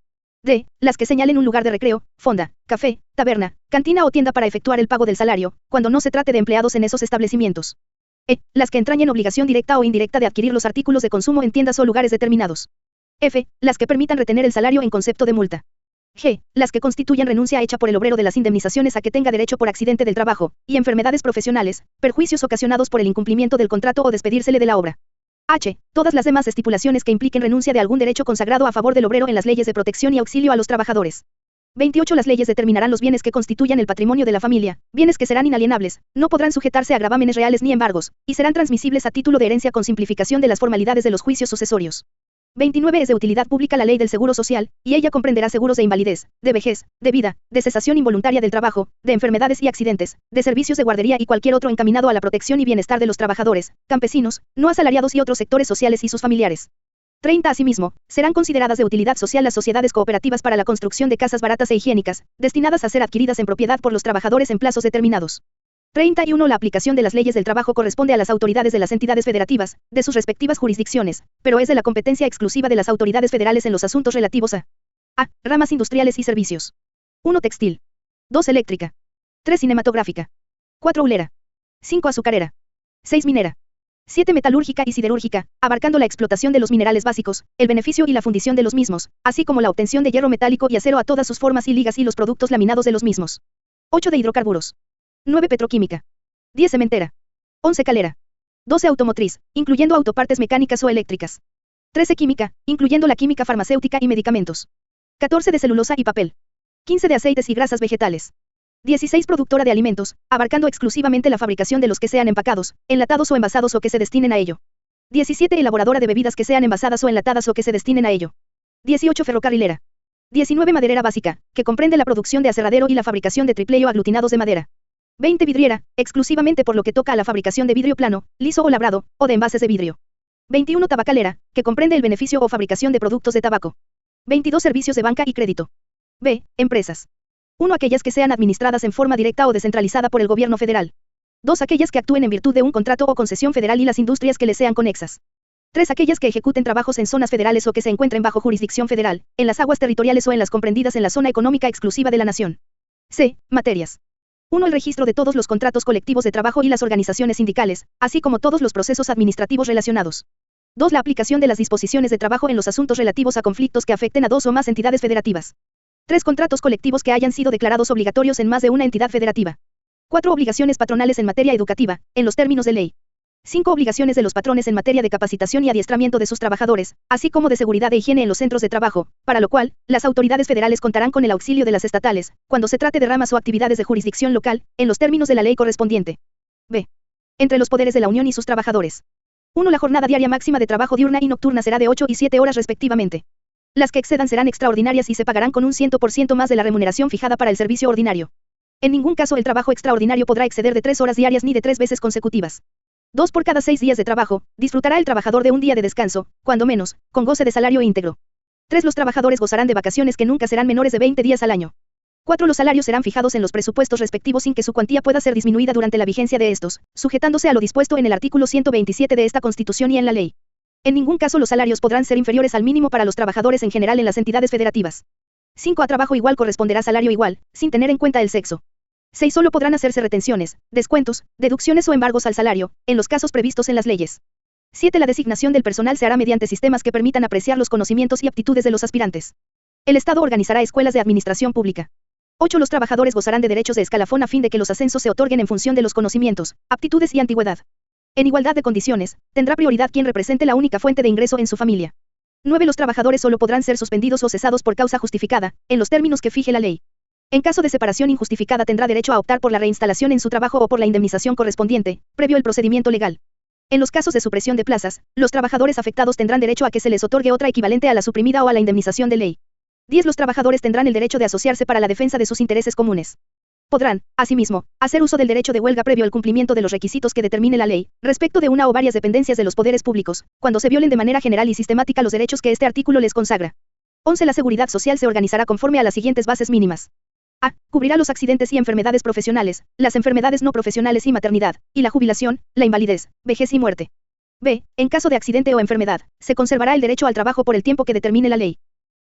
D. Las que señalen un lugar de recreo, fonda, café, taberna, cantina o tienda para efectuar el pago del salario, cuando no se trate de empleados en esos establecimientos. E. Las que entrañen obligación directa o indirecta de adquirir los artículos de consumo en tiendas o lugares determinados. F. Las que permitan retener el salario en concepto de multa. G. Las que constituyan renuncia hecha por el obrero de las indemnizaciones a que tenga derecho por accidente del trabajo, y enfermedades profesionales, perjuicios ocasionados por el incumplimiento del contrato o despedírsele de la obra. H. Todas las demás estipulaciones que impliquen renuncia de algún derecho consagrado a favor del obrero en las leyes de protección y auxilio a los trabajadores. 28. Las leyes determinarán los bienes que constituyan el patrimonio de la familia, bienes que serán inalienables, no podrán sujetarse a gravámenes reales ni embargos, y serán transmisibles a título de herencia con simplificación de las formalidades de los juicios sucesorios. 29. Es de utilidad pública la ley del Seguro Social, y ella comprenderá seguros de invalidez, de vejez, de vida, de cesación involuntaria del trabajo, de enfermedades y accidentes, de servicios de guardería y cualquier otro encaminado a la protección y bienestar de los trabajadores, campesinos, no asalariados y otros sectores sociales y sus familiares. 30. Asimismo, serán consideradas de utilidad social las sociedades cooperativas para la construcción de casas baratas e higiénicas, destinadas a ser adquiridas en propiedad por los trabajadores en plazos determinados. 31. La aplicación de las leyes del trabajo corresponde a las autoridades de las entidades federativas, de sus respectivas jurisdicciones, pero es de la competencia exclusiva de las autoridades federales en los asuntos relativos a ramas industriales y servicios. 1. Textil. 2. Eléctrica. 3. Cinematográfica. 4. Hulera. 5. Azucarera. 6. Minera. 7. Metalúrgica y siderúrgica, abarcando la explotación de los minerales básicos, el beneficio y la fundición de los mismos, así como la obtención de hierro metálico y acero a todas sus formas y ligas y los productos laminados de los mismos. 8. De hidrocarburos. 9. Petroquímica. 10. Cementera. 11. Calera. 12. Automotriz, incluyendo autopartes mecánicas o eléctricas. 13. Química, incluyendo la química farmacéutica y medicamentos. 14. De celulosa y papel. 15. De aceites y grasas vegetales. 16. Productora de alimentos, abarcando exclusivamente la fabricación de los que sean empacados, enlatados o envasados o que se destinen a ello. 17. Elaboradora de bebidas que sean envasadas o enlatadas o que se destinen a ello. 18. Ferrocarrilera. 19. Maderera básica, que comprende la producción de aserradero y la fabricación de triple o aglutinados de madera. 20. Vidriera, exclusivamente por lo que toca a la fabricación de vidrio plano, liso o labrado, o de envases de vidrio. 21. Tabacalera, que comprende el beneficio o fabricación de productos de tabaco. 22. Servicios de banca y crédito. B. Empresas. 1. Aquellas que sean administradas en forma directa o descentralizada por el gobierno federal. 2. Aquellas que actúen en virtud de un contrato o concesión federal y las industrias que les sean conexas. 3. Aquellas que ejecuten trabajos en zonas federales o que se encuentren bajo jurisdicción federal, en las aguas territoriales o en las comprendidas en la zona económica exclusiva de la nación. C. Materias. 1. El registro de todos los contratos colectivos de trabajo y las organizaciones sindicales, así como todos los procesos administrativos relacionados. 2. La aplicación de las disposiciones de trabajo en los asuntos relativos a conflictos que afecten a 2 o más entidades federativas. 3. Contratos colectivos que hayan sido declarados obligatorios en más de una entidad federativa. 4. Obligaciones patronales en materia educativa, en los términos de ley. 5. Obligaciones de los patrones en materia de capacitación y adiestramiento de sus trabajadores, así como de seguridad e higiene en los centros de trabajo, para lo cual, las autoridades federales contarán con el auxilio de las estatales, cuando se trate de ramas o actividades de jurisdicción local, en los términos de la ley correspondiente. B. Entre los poderes de la Unión y sus trabajadores. 1. La jornada diaria máxima de trabajo diurna y nocturna será de 8 y 7 horas respectivamente. Las que excedan serán extraordinarias y se pagarán con un 100% más de la remuneración fijada para el servicio ordinario. En ningún caso el trabajo extraordinario podrá exceder de 3 horas diarias ni de 3 veces consecutivas. 2 por cada 6 días de trabajo, disfrutará el trabajador de un día de descanso, cuando menos, con goce de salario íntegro. 3. Los trabajadores gozarán de vacaciones que nunca serán menores de 20 días al año. 4. Los salarios serán fijados en los presupuestos respectivos sin que su cuantía pueda ser disminuida durante la vigencia de estos, sujetándose a lo dispuesto en el artículo 127 de esta Constitución y en la ley. En ningún caso los salarios podrán ser inferiores al mínimo para los trabajadores en general en las entidades federativas. 5. A trabajo igual corresponderá salario igual, sin tener en cuenta el sexo. 6. Solo podrán hacerse retenciones, descuentos, deducciones o embargos al salario, en los casos previstos en las leyes. 7. La designación del personal se hará mediante sistemas que permitan apreciar los conocimientos y aptitudes de los aspirantes. El Estado organizará escuelas de administración pública. 8. Los trabajadores gozarán de derechos de escalafón a fin de que los ascensos se otorguen en función de los conocimientos, aptitudes y antigüedad. En igualdad de condiciones, tendrá prioridad quien represente la única fuente de ingreso en su familia. 9. Los trabajadores solo podrán ser suspendidos o cesados por causa justificada, en los términos que fije la ley. En caso de separación injustificada tendrá derecho a optar por la reinstalación en su trabajo o por la indemnización correspondiente, previo el procedimiento legal. En los casos de supresión de plazas, los trabajadores afectados tendrán derecho a que se les otorgue otra equivalente a la suprimida o a la indemnización de ley. 10. Los trabajadores tendrán el derecho de asociarse para la defensa de sus intereses comunes. Podrán, asimismo, hacer uso del derecho de huelga previo al cumplimiento de los requisitos que determine la ley, respecto de una o varias dependencias de los poderes públicos, cuando se violen de manera general y sistemática los derechos que este artículo les consagra. 11. La seguridad social se organizará conforme a las siguientes bases mínimas. A. Cubrirá los accidentes y enfermedades profesionales, las enfermedades no profesionales y maternidad, y la jubilación, la invalidez, vejez y muerte. B. En caso de accidente o enfermedad, se conservará el derecho al trabajo por el tiempo que determine la ley.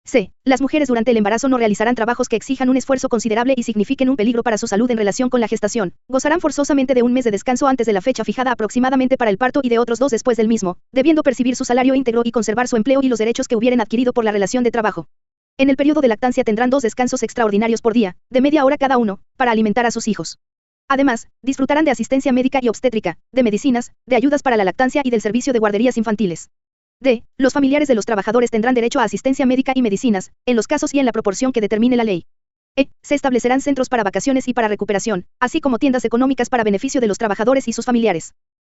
C. Las mujeres durante el embarazo no realizarán trabajos que exijan un esfuerzo considerable y signifiquen un peligro para su salud en relación con la gestación. Gozarán forzosamente de un mes de descanso antes de la fecha fijada aproximadamente para el parto y de otros 2 después del mismo, debiendo percibir su salario íntegro y conservar su empleo y los derechos que hubieran adquirido por la relación de trabajo. En el periodo de lactancia tendrán 2 descansos extraordinarios por día, de media hora cada uno, para alimentar a sus hijos. Además, disfrutarán de asistencia médica y obstétrica, de medicinas, de ayudas para la lactancia y del servicio de guarderías infantiles. D. Los familiares de los trabajadores tendrán derecho a asistencia médica y medicinas, en los casos y en la proporción que determine la ley. E. Se establecerán centros para vacaciones y para recuperación, así como tiendas económicas para beneficio de los trabajadores y sus familiares.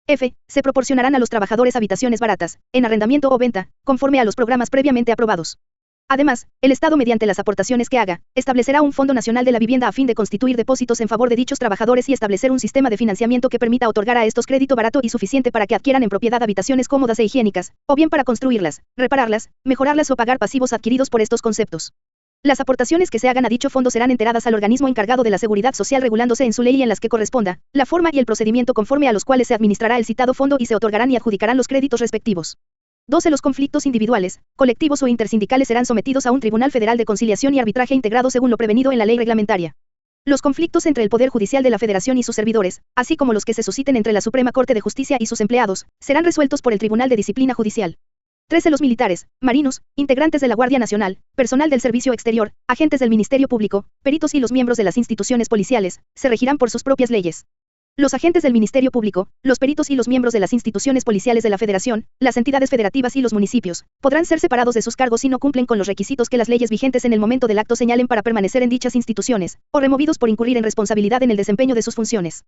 F. Se proporcionarán a los trabajadores habitaciones baratas, en arrendamiento o venta, conforme a los programas previamente aprobados. Además, el Estado mediante las aportaciones que haga, establecerá un Fondo Nacional de la Vivienda a fin de constituir depósitos en favor de dichos trabajadores y establecer un sistema de financiamiento que permita otorgar a estos crédito barato y suficiente para que adquieran en propiedad habitaciones cómodas e higiénicas, o bien para construirlas, repararlas, mejorarlas o pagar pasivos adquiridos por estos conceptos. Las aportaciones que se hagan a dicho fondo serán enteradas al organismo encargado de la seguridad social regulándose en su ley y en las que corresponda, la forma y el procedimiento conforme a los cuales se administrará el citado fondo y se otorgarán y adjudicarán los créditos respectivos. 12. Los conflictos individuales, colectivos o intersindicales serán sometidos a un Tribunal Federal de Conciliación y Arbitraje integrado según lo prevenido en la ley reglamentaria. Los conflictos entre el Poder Judicial de la Federación y sus servidores, así como los que se susciten entre la Suprema Corte de Justicia y sus empleados, serán resueltos por el Tribunal de Disciplina Judicial. 13. Los militares, marinos, integrantes de la Guardia Nacional, personal del Servicio Exterior, agentes del Ministerio Público, peritos y los miembros de las instituciones policiales, se regirán por sus propias leyes. Los agentes del Ministerio Público, los peritos y los miembros de las instituciones policiales de la Federación, las entidades federativas y los municipios, podrán ser separados de sus cargos si no cumplen con los requisitos que las leyes vigentes en el momento del acto señalen para permanecer en dichas instituciones, o removidos por incurrir en responsabilidad en el desempeño de sus funciones.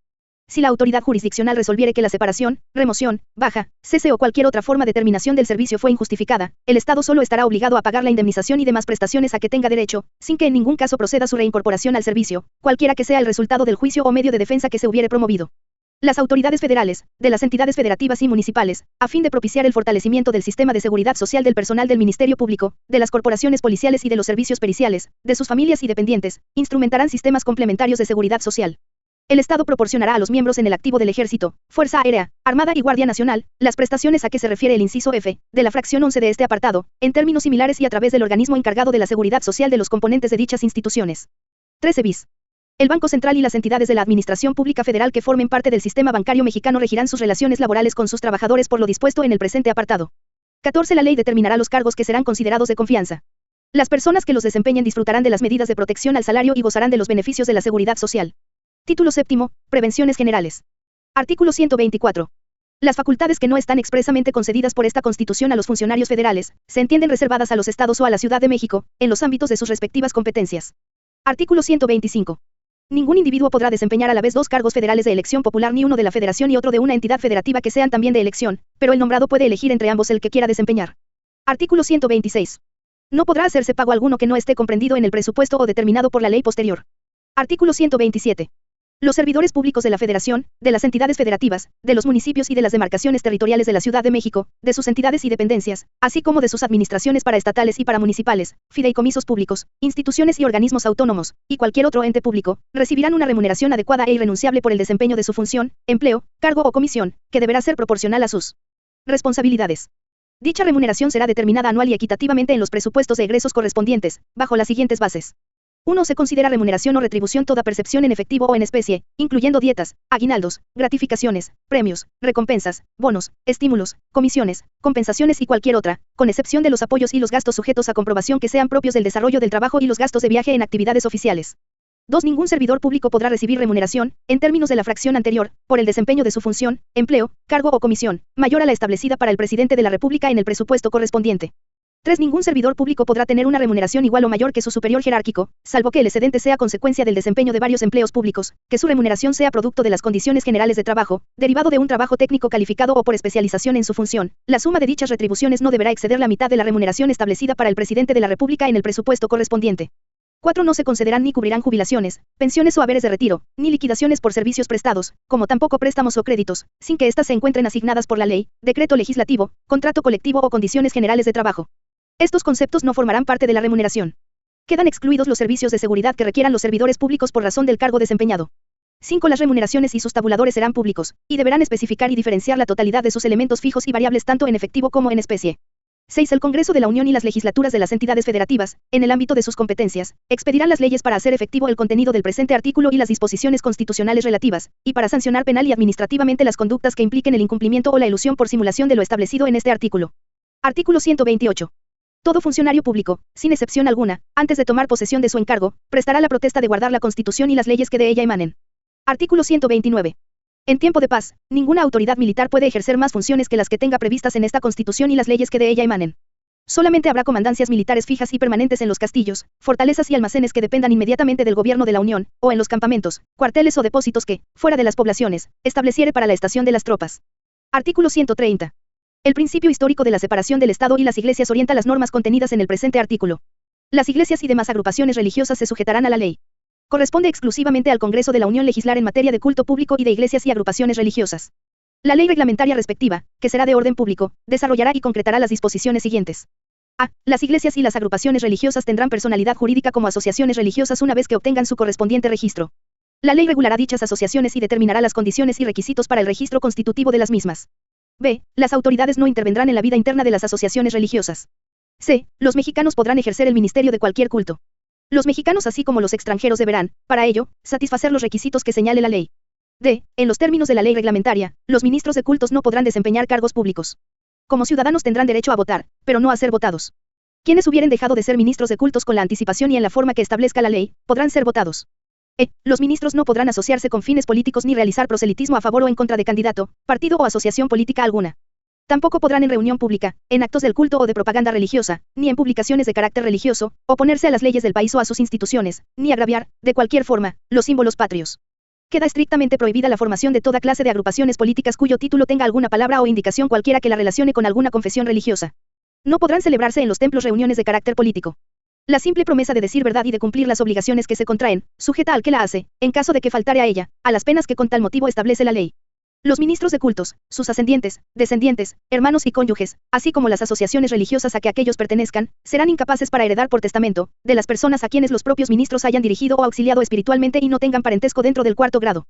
Si la autoridad jurisdiccional resolviere que la separación, remoción, baja, cese o cualquier otra forma de terminación del servicio fue injustificada, el Estado solo estará obligado a pagar la indemnización y demás prestaciones a que tenga derecho, sin que en ningún caso proceda su reincorporación al servicio, cualquiera que sea el resultado del juicio o medio de defensa que se hubiere promovido. Las autoridades federales, de las entidades federativas y municipales, a fin de propiciar el fortalecimiento del sistema de seguridad social del personal del Ministerio Público, de las corporaciones policiales y de los servicios periciales, de sus familias y dependientes, instrumentarán sistemas complementarios de seguridad social. El Estado proporcionará a los miembros en el activo del Ejército, Fuerza Aérea, Armada y Guardia Nacional, las prestaciones a que se refiere el inciso F, de la fracción 11 de este apartado, en términos similares y a través del organismo encargado de la seguridad social de los componentes de dichas instituciones. 13 bis. El Banco Central y las entidades de la Administración Pública Federal que formen parte del sistema bancario mexicano regirán sus relaciones laborales con sus trabajadores por lo dispuesto en el presente apartado. 14. La ley determinará los cargos que serán considerados de confianza. Las personas que los desempeñen disfrutarán de las medidas de protección al salario y gozarán de los beneficios de la seguridad social. Título séptimo. Prevenciones generales. Artículo 124. Las facultades que no están expresamente concedidas por esta Constitución a los funcionarios federales, se entienden reservadas a los estados o a la Ciudad de México, en los ámbitos de sus respectivas competencias. Artículo 125. Ningún individuo podrá desempeñar a la vez 2 cargos federales de elección popular ni uno de la Federación y otro de una entidad federativa que sean también de elección, pero el nombrado puede elegir entre ambos el que quiera desempeñar. Artículo 126. No podrá hacerse pago alguno que no esté comprendido en el presupuesto o determinado por la ley posterior. Artículo 127. Los servidores públicos de la Federación, de las entidades federativas, de los municipios y de las demarcaciones territoriales de la Ciudad de México, de sus entidades y dependencias, así como de sus administraciones paraestatales y paramunicipales, fideicomisos públicos, instituciones y organismos autónomos, y cualquier otro ente público, recibirán una remuneración adecuada e irrenunciable por el desempeño de su función, empleo, cargo o comisión, que deberá ser proporcional a sus responsabilidades. Dicha remuneración será determinada anual y equitativamente en los presupuestos de egresos correspondientes, bajo las siguientes bases. 1. Se considera remuneración o retribución toda percepción en efectivo o en especie, incluyendo dietas, aguinaldos, gratificaciones, premios, recompensas, bonos, estímulos, comisiones, compensaciones y cualquier otra, con excepción de los apoyos y los gastos sujetos a comprobación que sean propios del desarrollo del trabajo y los gastos de viaje en actividades oficiales. 2. Ningún servidor público podrá recibir remuneración, en términos de la fracción anterior, por el desempeño de su función, empleo, cargo o comisión, mayor a la establecida para el presidente de la República en el presupuesto correspondiente. 3. Ningún servidor público podrá tener una remuneración igual o mayor que su superior jerárquico, salvo que el excedente sea consecuencia del desempeño de varios empleos públicos, que su remuneración sea producto de las condiciones generales de trabajo, derivado de un trabajo técnico calificado o por especialización en su función. La suma de dichas retribuciones no deberá exceder la mitad de la remuneración establecida para el presidente de la República en el presupuesto correspondiente. 4. No se concederán ni cubrirán jubilaciones, pensiones o haberes de retiro, ni liquidaciones por servicios prestados, como tampoco préstamos o créditos, sin que éstas se encuentren asignadas por la ley, decreto legislativo, contrato colectivo o condiciones generales de trabajo. Estos conceptos no formarán parte de la remuneración. Quedan excluidos los servicios de seguridad que requieran los servidores públicos por razón del cargo desempeñado. 5. Las remuneraciones y sus tabuladores serán públicos, y deberán especificar y diferenciar la totalidad de sus elementos fijos y variables tanto en efectivo como en especie. 6. El Congreso de la Unión y las legislaturas de las entidades federativas, en el ámbito de sus competencias, expedirán las leyes para hacer efectivo el contenido del presente artículo y las disposiciones constitucionales relativas, y para sancionar penal y administrativamente las conductas que impliquen el incumplimiento o la elusión por simulación de lo establecido en este artículo. Artículo 128. Todo funcionario público, sin excepción alguna, antes de tomar posesión de su encargo, prestará la protesta de guardar la Constitución y las leyes que de ella emanen. Artículo 129. En tiempo de paz, ninguna autoridad militar puede ejercer más funciones que las que tenga previstas en esta Constitución y las leyes que de ella emanen. Solamente habrá comandancias militares fijas y permanentes en los castillos, fortalezas y almacenes que dependan inmediatamente del gobierno de la Unión, o en los campamentos, cuarteles o depósitos que, fuera de las poblaciones, estableciere para la estación de las tropas. Artículo 130. El principio histórico de la separación del Estado y las iglesias orienta las normas contenidas en el presente artículo. Las iglesias y demás agrupaciones religiosas se sujetarán a la ley. Corresponde exclusivamente al Congreso de la Unión legislar en materia de culto público y de iglesias y agrupaciones religiosas. La ley reglamentaria respectiva, que será de orden público, desarrollará y concretará las disposiciones siguientes. A. Las iglesias y las agrupaciones religiosas tendrán personalidad jurídica como asociaciones religiosas una vez que obtengan su correspondiente registro. La ley regulará dichas asociaciones y determinará las condiciones y requisitos para el registro constitutivo de las mismas. B. Las autoridades no intervendrán en la vida interna de las asociaciones religiosas. C. Los mexicanos podrán ejercer el ministerio de cualquier culto. Los mexicanos así como los extranjeros deberán, para ello, satisfacer los requisitos que señale la ley. D. En los términos de la ley reglamentaria, los ministros de cultos no podrán desempeñar cargos públicos. Como ciudadanos tendrán derecho a votar, pero no a ser votados. Quienes hubieren dejado de ser ministros de cultos con la anticipación y en la forma que establezca la ley, podrán ser votados. E. Los ministros no podrán asociarse con fines políticos ni realizar proselitismo a favor o en contra de candidato, partido o asociación política alguna. Tampoco podrán en reunión pública, en actos del culto o de propaganda religiosa, ni en publicaciones de carácter religioso, oponerse a las leyes del país o a sus instituciones, ni agraviar, de cualquier forma, los símbolos patrios. Queda estrictamente prohibida la formación de toda clase de agrupaciones políticas cuyo título tenga alguna palabra o indicación cualquiera que la relacione con alguna confesión religiosa. No podrán celebrarse en los templos reuniones de carácter político. La simple promesa de decir verdad y de cumplir las obligaciones que se contraen, sujeta al que la hace, en caso de que faltare a ella, a las penas que con tal motivo establece la ley. Los ministros de cultos, sus ascendientes, descendientes, hermanos y cónyuges, así como las asociaciones religiosas a que aquellos pertenezcan, serán incapaces para heredar por testamento, de las personas a quienes los propios ministros hayan dirigido o auxiliado espiritualmente y no tengan parentesco dentro del cuarto grado.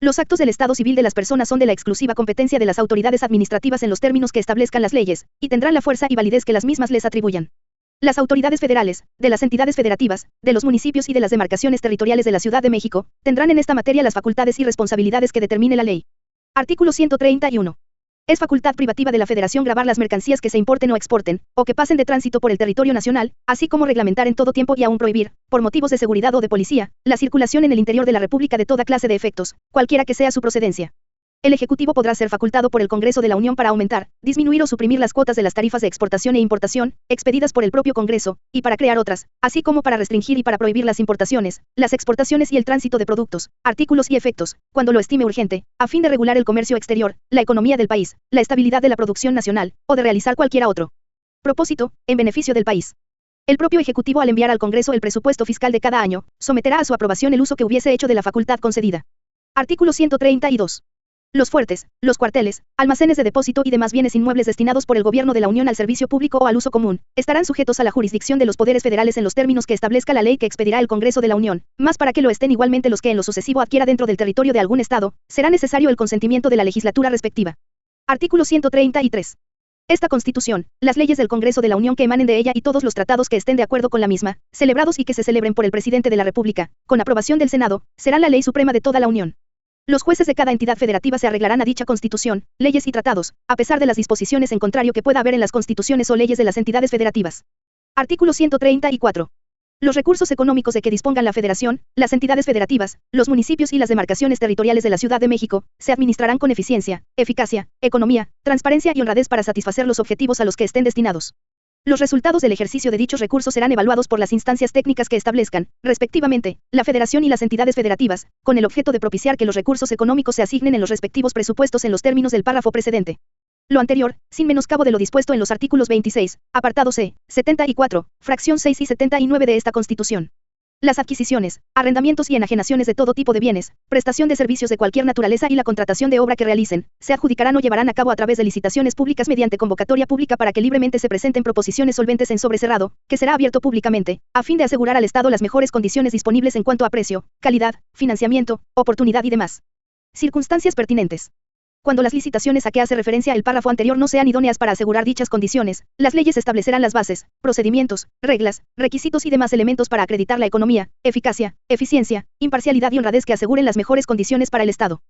Los actos del estado civil de las personas son de la exclusiva competencia de las autoridades administrativas en los términos que establezcan las leyes, y tendrán la fuerza y validez que las mismas les atribuyan. Las autoridades federales, de las entidades federativas, de los municipios y de las demarcaciones territoriales de la Ciudad de México, tendrán en esta materia las facultades y responsabilidades que determine la ley. Artículo 131. Es facultad privativa de la Federación gravar las mercancías que se importen o exporten, o que pasen de tránsito por el territorio nacional, así como reglamentar en todo tiempo y aún prohibir, por motivos de seguridad o de policía, la circulación en el interior de la República de toda clase de efectos, cualquiera que sea su procedencia. El Ejecutivo podrá ser facultado por el Congreso de la Unión para aumentar, disminuir o suprimir las cuotas de las tarifas de exportación e importación, expedidas por el propio Congreso, y para crear otras, así como para restringir y para prohibir las importaciones, las exportaciones y el tránsito de productos, artículos y efectos, cuando lo estime urgente, a fin de regular el comercio exterior, la economía del país, la estabilidad de la producción nacional, o de realizar cualquiera otro propósito, en beneficio del país. El propio Ejecutivo al enviar al Congreso el presupuesto fiscal de cada año, someterá a su aprobación el uso que hubiese hecho de la facultad concedida. Artículo 132. Los fuertes, los cuarteles, almacenes de depósito y demás bienes inmuebles destinados por el Gobierno de la Unión al servicio público o al uso común, estarán sujetos a la jurisdicción de los poderes federales en los términos que establezca la ley que expedirá el Congreso de la Unión, más para que lo estén igualmente los que en lo sucesivo adquiera dentro del territorio de algún Estado, será necesario el consentimiento de la legislatura respectiva. Artículo 133. Esta Constitución, las leyes del Congreso de la Unión que emanen de ella y todos los tratados que estén de acuerdo con la misma, celebrados y que se celebren por el Presidente de la República, con aprobación del Senado, serán la ley suprema de toda la Unión. Los jueces de cada entidad federativa se arreglarán a dicha Constitución, leyes y tratados, a pesar de las disposiciones en contrario que pueda haber en las constituciones o leyes de las entidades federativas. Artículo 134. Los recursos económicos de que dispongan la Federación, las entidades federativas, los municipios y las demarcaciones territoriales de la Ciudad de México, se administrarán con eficiencia, eficacia, economía, transparencia y honradez para satisfacer los objetivos a los que estén destinados. Los resultados del ejercicio de dichos recursos serán evaluados por las instancias técnicas que establezcan, respectivamente, la Federación y las entidades federativas, con el objeto de propiciar que los recursos económicos se asignen en los respectivos presupuestos en los términos del párrafo precedente. Lo anterior, sin menoscabo de lo dispuesto en los artículos 26, apartado C, 74, fracción 6 y 79 de esta Constitución. Las adquisiciones, arrendamientos y enajenaciones de todo tipo de bienes, prestación de servicios de cualquier naturaleza y la contratación de obra que realicen, se adjudicarán o llevarán a cabo a través de licitaciones públicas mediante convocatoria pública para que libremente se presenten proposiciones solventes en sobre cerrado, que será abierto públicamente, a fin de asegurar al Estado las mejores condiciones disponibles en cuanto a precio, calidad, financiamiento, oportunidad y demás circunstancias pertinentes. Cuando las licitaciones a que hace referencia el párrafo anterior no sean idóneas para asegurar dichas condiciones, las leyes establecerán las bases, procedimientos, reglas, requisitos y demás elementos para acreditar la economía, eficacia, eficiencia, imparcialidad y honradez que aseguren las mejores condiciones para el Estado.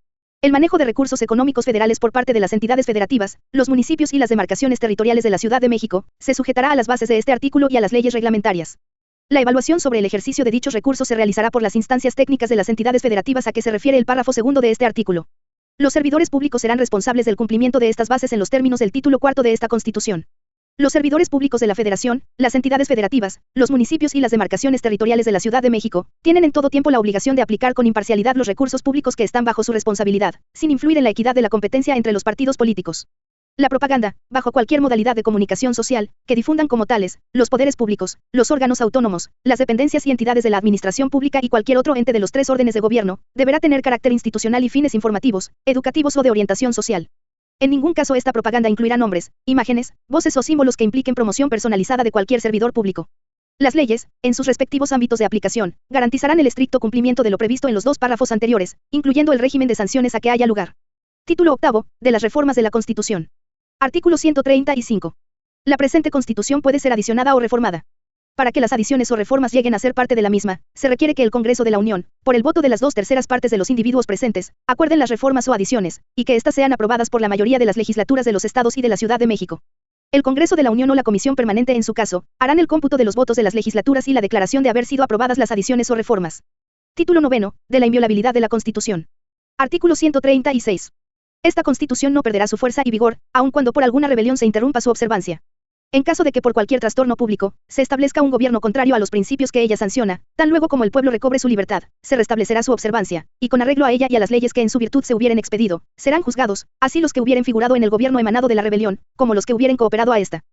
El manejo de recursos económicos federales por parte de las entidades federativas, los municipios y las demarcaciones territoriales de la Ciudad de México, se sujetará a las bases de este artículo y a las leyes reglamentarias. La evaluación sobre el ejercicio de dichos recursos se realizará por las instancias técnicas de las entidades federativas a que se refiere el párrafo segundo de este artículo. Los servidores públicos serán responsables del cumplimiento de estas bases en los términos del título cuarto de esta Constitución. Los servidores públicos de la Federación, las entidades federativas, los municipios y las demarcaciones territoriales de la Ciudad de México, tienen en todo tiempo la obligación de aplicar con imparcialidad los recursos públicos que están bajo su responsabilidad, sin influir en la equidad de la competencia entre los partidos políticos. La propaganda, bajo cualquier modalidad de comunicación social, que difundan como tales, los poderes públicos, los órganos autónomos, las dependencias y entidades de la administración pública y cualquier otro ente de los tres órdenes de gobierno, deberá tener carácter institucional y fines informativos, educativos o de orientación social. En ningún caso esta propaganda incluirá nombres, imágenes, voces o símbolos que impliquen promoción personalizada de cualquier servidor público. Las leyes, en sus respectivos ámbitos de aplicación, garantizarán el estricto cumplimiento de lo previsto en los dos párrafos anteriores, incluyendo el régimen de sanciones a que haya lugar. Título octavo, de las reformas de la Constitución. Artículo 135. La presente Constitución puede ser adicionada o reformada. Para que las adiciones o reformas lleguen a ser parte de la misma, se requiere que el Congreso de la Unión, por el voto de las 2/3 partes de los individuos presentes, acuerden las reformas o adiciones, y que éstas sean aprobadas por la mayoría de las legislaturas de los estados y de la Ciudad de México. El Congreso de la Unión o la Comisión Permanente en su caso, harán el cómputo de los votos de las legislaturas y la declaración de haber sido aprobadas las adiciones o reformas. Título noveno, de la inviolabilidad de la Constitución. Artículo 136. Esta Constitución no perderá su fuerza y vigor, aun cuando por alguna rebelión se interrumpa su observancia. En caso de que por cualquier trastorno público, se establezca un gobierno contrario a los principios que ella sanciona, tan luego como el pueblo recobre su libertad, se restablecerá su observancia, y con arreglo a ella y a las leyes que en su virtud se hubieren expedido, serán juzgados, así los que hubieren figurado en el gobierno emanado de la rebelión, como los que hubieren cooperado a esta.